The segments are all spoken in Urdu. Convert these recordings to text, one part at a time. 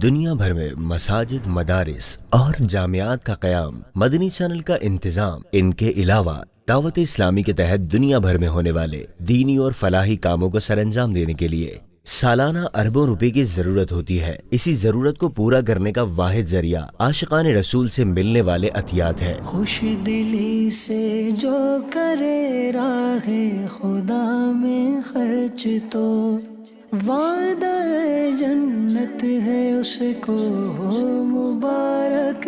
دنیا بھر میں مساجد، مدارس اور جامعات کا قیام، مدنی چینل کا انتظام، ان کے علاوہ دعوت اسلامی کے تحت دنیا بھر میں ہونے والے دینی اور فلاحی کاموں کو سر انجام دینے کے لیے سالانہ اربوں روپے کی ضرورت ہوتی ہے۔ اسی ضرورت کو پورا کرنے کا واحد ذریعہ عاشقان رسول سے ملنے والے عطیات ہے۔ خوش دلی سے جو کرے راہ خدا میں خرچ تو وعدہ جنت ہے اس کو ہو مبارک۔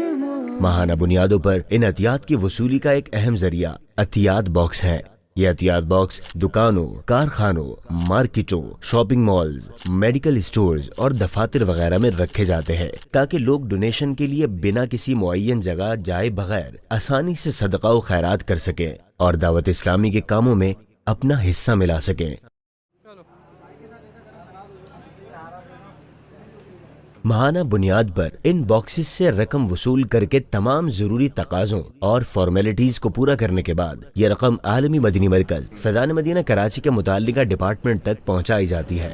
ماہانہ بنیادوں پر ان عطیات کی وصولی کا ایک اہم ذریعہ عطیات باکس ہے۔ یہ عطیات باکس دکانوں، کارخانوں، مارکیٹوں، شاپنگ مالز، میڈیکل اسٹورز اور دفاتر وغیرہ میں رکھے جاتے ہیں تاکہ لوگ ڈونیشن کے لیے بنا کسی معین جگہ جائے بغیر آسانی سے صدقہ و خیرات کر سکیں اور دعوت اسلامی کے کاموں میں اپنا حصہ ملا سکیں۔ ماہانہ بنیاد پر ان باکسز سے رقم وصول کر کے تمام ضروری تقاضوں اور فارمیلٹیز کو پورا کرنے کے بعد یہ رقم عالمی مدنی مرکز فیضان مدینہ کراچی کے متعلقہ ڈپارٹمنٹ تک پہنچائی جاتی ہے۔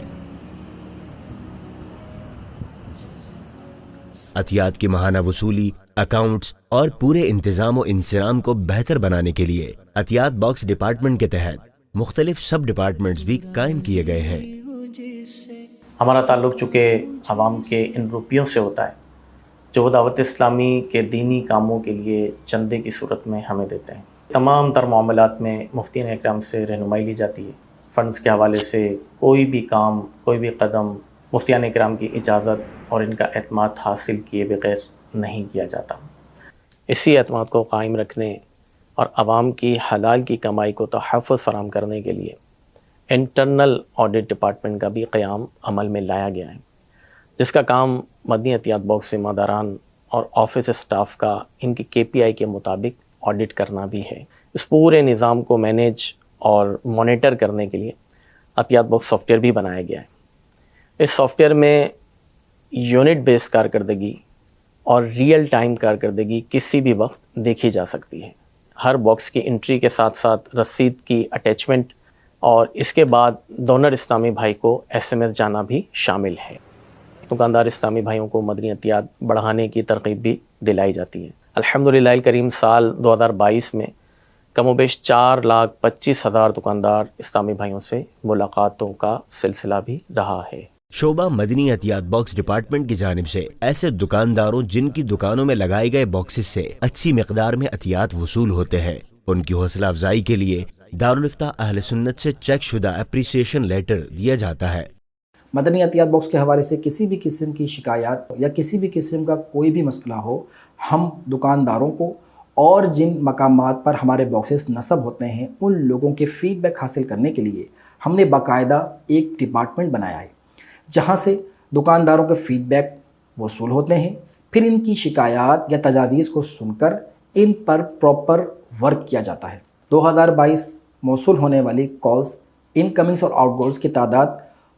عطیات کی ماہانہ وصولی، اکاؤنٹس اور پورے انتظام و انصرام کو بہتر بنانے کے لیے عطیات باکس ڈپارٹمنٹ کے تحت مختلف سب ڈپارٹمنٹس بھی قائم کیے گئے ہیں۔ ہمارا تعلق چونکہ عوام کے ان روپیوں سے ہوتا ہے جو وہ دعوت اسلامی کے دینی کاموں کے لیے چندے کی صورت میں ہمیں دیتے ہیں۔ تمام تر معاملات میں مفتیان اکرام سے رہنمائی لی جاتی ہے۔ فنڈز کے حوالے سے کوئی بھی کام، کوئی بھی قدم مفتیان اکرام کی اجازت اور ان کا اعتماد حاصل کیے بغیر نہیں کیا جاتا۔ اسی اعتماد کو قائم رکھنے اور عوام کی حلال کی کمائی کو تحفظ فراہم کرنے کے لیے انٹرنل آڈٹ ڈپارٹمنٹ کا بھی قیام عمل میں لایا گیا ہے، جس کا کام مدنی عطیات باکس ذمہ داران اور آفس اسٹاف کا ان کی KPI کے مطابق آڈٹ کرنا بھی ہے۔ اس پورے نظام کو مینیج اور مانیٹر کرنے کے لیے عطیات باکس سافٹ ویئر بھی بنایا گیا ہے۔ اس سافٹ ویئر میں یونٹ بیس کارکردگی اور ریئل ٹائم کارکردگی کسی بھی وقت دیکھی جا سکتی ہے۔ ہر باکس کی انٹری کے ساتھ ساتھ رسید کی اٹیچمنٹ اور اس کے بعد ڈونر اسلامی بھائی کو SMS جانا بھی شامل ہے۔ دکاندار اسلامی بھائیوں کو مدنی عطیات بڑھانے کی ترغیب بھی دلائی جاتی ہے۔ الحمدللہ الکریم سال 2022 میں کم و بیش 4,25,000 دکاندار اسلامی بھائیوں سے ملاقاتوں کا سلسلہ بھی رہا ہے۔ شعبہ مدنی عطیات باکس ڈپارٹمنٹ کی جانب سے ایسے دکانداروں جن کی دکانوں میں لگائے گئے باکسز سے اچھی مقدار میں عطیات وصول ہوتے ہیں، ان کی حوصلہ افزائی کے لیے دارالفتہ اہل سنت سے چیک شدہ اپریسیشن لیٹر دیا جاتا ہے۔ مدنی عطیات باکس کے حوالے سے کسی بھی قسم کی شکایات یا کسی بھی قسم کا کوئی بھی مسئلہ ہو، ہم دکانداروں کو اور جن مقامات پر ہمارے باکسز نصب ہوتے ہیں ان لوگوں کے فیڈ بیک حاصل کرنے کے لیے ہم نے باقاعدہ ایک ڈپارٹمنٹ بنایا ہے جہاں سے دکانداروں کے فیڈ بیک وصول ہوتے ہیں، پھر ان کی شکایات یا تجاویز کو سن کر ان پر پراپر ورک کیا جاتا ہے۔ 2022 موصول ہونے والی کالز، انکمنگز اور آؤٹ گوئنگز کی تعداد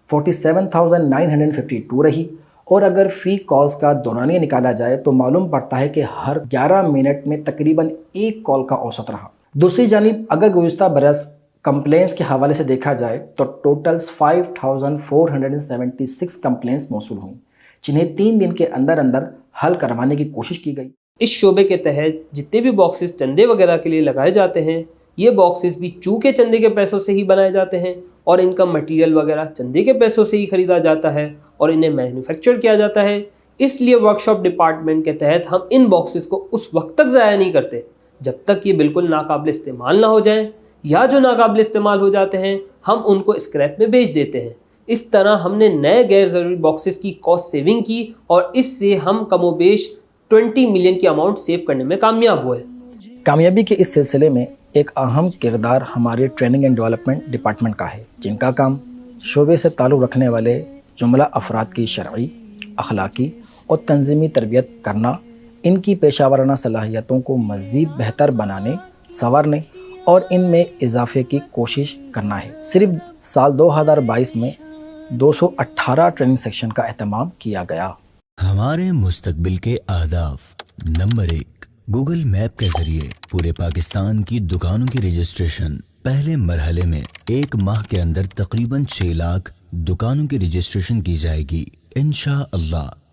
47,952 رہی، اور اگر فی کالز کا دورانیہ نکالا جائے تو معلوم پڑتا ہے کہ ہر 11 منٹ میں تقریباً ایک کال کا اوسط رہا۔ دوسری جانب اگر گزشتہ برس کمپلینس کے حوالے سے دیکھا جائے تو ٹوٹلز 5,476 کمپلینس موصول ہوئیں، جنہیں 3 دن کے اندر اندر حل کروانے کی کوشش کی گئی۔ اس شعبے کے تحت جتنے بھی باکسز چندے وغیرہ کے لیے لگائے جاتے ہیں، یہ باکسز بھی چونکہ چندے کے پیسوں سے ہی بنائے جاتے ہیں اور ان کا مٹیریل وغیرہ چندے کے پیسوں سے ہی خریدا جاتا ہے اور انہیں مینوفیکچر کیا جاتا ہے، اس لیے ورکشاپ ڈپارٹمنٹ کے تحت ہم ان باکسز کو اس وقت تک ضائع نہیں کرتے جب تک یہ بالکل ناقابل استعمال نہ ہو جائیں، یا جو ناقابل استعمال ہو جاتے ہیں ہم ان کو اسکریپ میں بیچ دیتے ہیں۔ اس طرح ہم نے نئے غیر ضروری باکسز کی کاسٹ سیونگ کی اور اس سے ہم کم و بیش 20 ملین کی اماؤنٹ سیو کرنے میں کامیاب ہوئے۔ کامیابی کے اس سلسلے میں ایک اہم کردار ہمارے ٹریننگ اینڈ ڈیولپمنٹ ڈپارٹمنٹ کا ہے، جن کا کام شعبے سے تعلق رکھنے والے جملہ افراد کی شرعی، اخلاقی اور تنظیمی تربیت کرنا، ان کی پیشہ ورانہ صلاحیتوں کو مزید بہتر بنانے، سنوارنے اور ان میں اضافے کی کوشش کرنا ہے۔ صرف سال 2022 میں 218 ٹریننگ سیکشن کا اہتمام کیا گیا۔ ہمارے مستقبل کے اہداف: نمبر 1، گوگل میپ کے ذریعے پورے پاکستان کی دکانوں کی رجسٹریشن۔ پہلے مرحلے میں 1 ماہ کے اندر تقریباً 6 لاکھ دکانوں کی رجسٹریشن کی جائے گی انشاءاللہ۔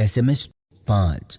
SMS। 5,